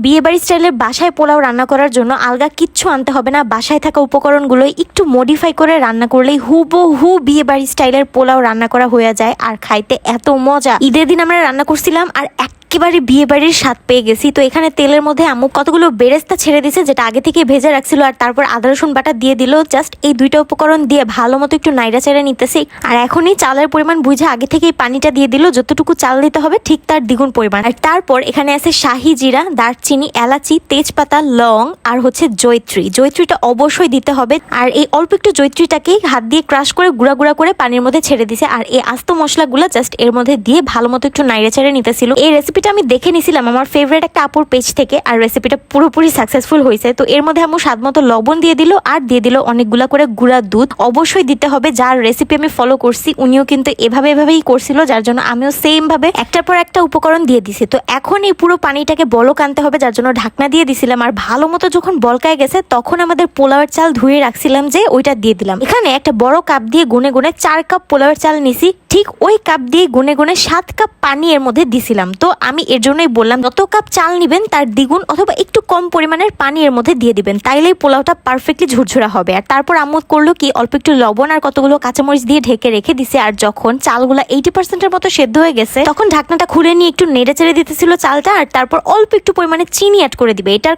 বিয়ে বাড়ি স্টাইলের বাসায় পোলাও রান্না করার জন্য আলগা কিচ্ছু আনতে হবে না। বাসায় থাকা উপকরণগুলো একটু মডিফাই করে রান্না করলেই হুবহু বিয়ে বাড়ি স্টাইলের পোলাও রান্না করা হয়ে যায়, আর খাইতে এত মজা। ঈদের দিন আমরা রান্না করছিলাম আর একেবারে বিয়ে বাড়ির স্বাদ পেয়ে গেছি। তো এখানে তেলের মধ্যে আম্মু কতগুলো বেরেস্তা ছেড়ে দিছে, যেটা আগে থেকে ভেজে রাখছিল, আর তারপর আদা রসুন বাটা দিয়ে দিল। জাস্ট এই দুইটা উপকরণ দিয়ে ভালো মতো একটু নাইড়া চেড়ে নিতেছি। আর এখনই চালের পরিমাণ বুঝে আগে থেকেই পানিটা দিয়ে দিল, যতটুকু চাল দিতে হবে ঠিক তার দ্বিগুণ পরিমাণ। আর তারপর এখানে আছে শাহি জিরা, দারচিনি, এলাচি, তেজপাতা, লং আর হচ্ছে জয়ত্রী। জয়ত্রীটা অবশ্যই দিতে হবে। আর এই অল্প একটু জয়ত্রীটাকেই হাত দিয়ে ক্রাশ করে গুঁড়া গুঁড়া করে পানির মধ্যে ছেড়ে দিছে। আর এই আস্ত মশলাগুলো জাস্ট এর মধ্যে দিয়ে ভালো মতো একটু নাইড়া চেড়ে নিতেছিল। এই রেসিপিটা আমি দেখে নিছিলাম আমার ফেভারিট একটা আপুর পেজ থেকে, আর রেসিপিটা পুরোপুরি সাকসেসফুল হয়েছে। তো এর মধ্যে আম্মু স্বাদ মতো লবণ দিয়ে দিল আর দিয়ে দিল অনেকগুলা করে গুঁড়া দুধ। অবশ্যই দিতে হবে। যার রেসিপি আমি ফলো করছি উনিও কিন্তু এভাবেই করছিল, যার জন্য আমিও সেম ভাবে একটার পর একটা উপকরণ দিয়ে দিছি। তো এখন এই পুরো পানিটাকে বলক আনতে হবে, যার জন্য ঢাকনা দিয়ে দিছিলাম। আর ভালো মতো যখন বলকায় গেছে তখন আমাদের পোলাওয়ের চাল ধুয়ে রাখছিলাম যে ওইটা দিয়ে দিলাম। এখানে একটা বড় কাপ দিয়ে গুনে গুনে 4 কাপ পোলাওয়ের চাল নিছি। ঠিক ওই কাপ দিয়ে গুনে গুনে 7 কাপ পানি এর মধ্যে দিছিলাম। তো আমি এর জন্যই বললাম যত কাপ চাল নিবেন তার দ্বিগুণ অথবা একটু কম পরিমাণের পানি এর মধ্যে দিয়ে দিবেন, তাইলেই পোলাওটা পারফেক্টলি ঝুরঝুরা হবে। আর তারপর আম্মু করলো কি, অল্প একটু লবণ আর কতগুলো কাঁচামরিচ দিয়ে ঢেকে রেখে দিছে। আর যখন চালগুলা 80% এর মতো সেদ্ধ হয়ে গেছে তখন ঢাকনাটা খুলে নিয়ে একটু নেড়ে চেড়ে দিতেছিল চালটা। আর তারপর অল্প একটু পরিমাণে চিনি অ্যাড করে দিবে। এটার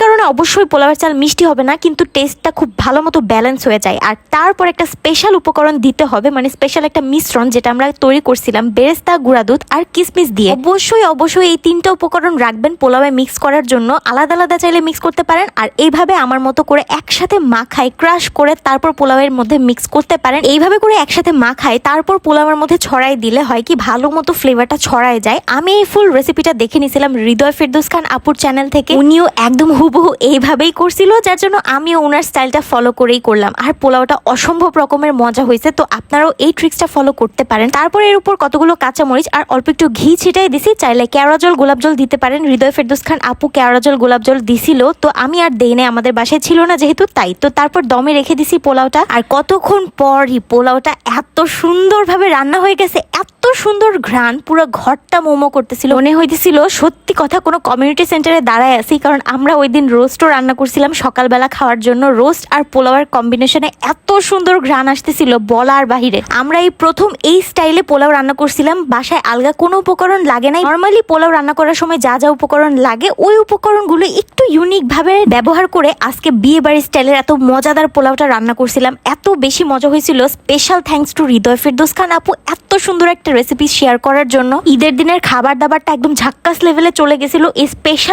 কারণে অবশ্যই পোলাওয়ের চাল মিষ্টি হবে না, কিন্তু টেস্টটা খুব ভালো মতো ব্যালেন্স হয়ে যায়। আর তারপর একটা স্পেশাল উপকরণ দিতে হবে, মানে স্পেশাল একটা মিশ্রণ যেটা আমরা তৈরি করছিলাম বেরেস্তা, গুঁড়া দুধ আর কিশমিশ দিয়ে। অবশ্যই এই 3টা উপকরণ রাখবেন পোলাওয়ে মিক্স করার জন্য। আলাদা আলাদা চাইলে মিক্স করতে পারেন, আর এইভাবে আমার মতো করে একসাথে মাখায় ক্রাশ করে তারপর পোলাওয়ের মধ্যে মিক্স করতে পারেন। এইভাবে করে একসাথে মাখায় তারপর পোলাওয়ের মধ্যে ছড়াই দিলে হয় কি ভালো মতো ফ্লেভারটা ছড়ায় যায়। আমি এই ফুল রেসিপিটা দেখে নিয়েছিলাম হৃদয় ফেরদৌস খান আপুর চ্যানেল থেকে। উনিও একদম হুবহু এইভাবেই করছিল, যার জন্য আমিও ওনার স্টাইলটা ফলো করেই করলাম। আর পোলাওটা অসম্ভব রকমের মজা হয়েছে। তো আপনারাও এই ট্রিক্সটা ফলো করতে পারেন। তারপর এর উপর কতগুলো কাঁচামরিচ আর অল্প একটু ঘি ছিটাই দিছি। চাইলে কেওড়া জল, গোলাপ জল দিতে পারেন। হৃদয় ফেরদৌস খান আপু কেওড়া জল, গোলাপ জল দিছিল, তো আমি আর দেই নাই, আমাদের বাসায় ছিল না যেহেতু তাই। তো তারপর দমে রেখে দিছি পোলাওটা। আর কতক্ষণ পরই পোলাওটা এত সুন্দরভাবে রান্না হয়ে গেছে, এত সুন্দর ঘ্রাণ, পুরো ঘরটা মোমো করতেছিল। মনে হইতেছিল সত্যি কথা কোনো কমিউনিটি সেন্টারে দাঁড়ায় আছি, কারণ আমরা ওই দিন রোস্টও রান্না করছিলাম সকালবেলা খাওয়ার জন্য। রোস্ট আর পোলাওয়ের কম্বিনেশনে এত সুন্দর ঘ্রাণ আসতেছিল বলার বাহিরে। আমরা এই প্রথম এই স্টাইলে পোলাও রান্না করছিলাম। বাসায় আলগা কোনো উপকরণ লাগে নাই। নর্মালি পোলাও রান্না করার সময় যা যা উপকরণ লাগে ওই উপকরণগুলো একটু ইউনিক ভাবে ব্যবহার করে আজকে বিয়ে বাড়ি স্টাইলের এত মজাদার পোলাওটা রান্না করছিলাম। এত বেশি মজা হয়েছিল। স্পেশাল থ্যাঙ্কস টু হৃদয় ফেরদৌস খান আপু এত সুন্দর একটা রেসিপি শেয়ার করার জন্য। ঈদের দিনের খাবার দাবারটা একদম ঝাক্কাস লেভেলে চলে গেছিল। এই স্পেশাল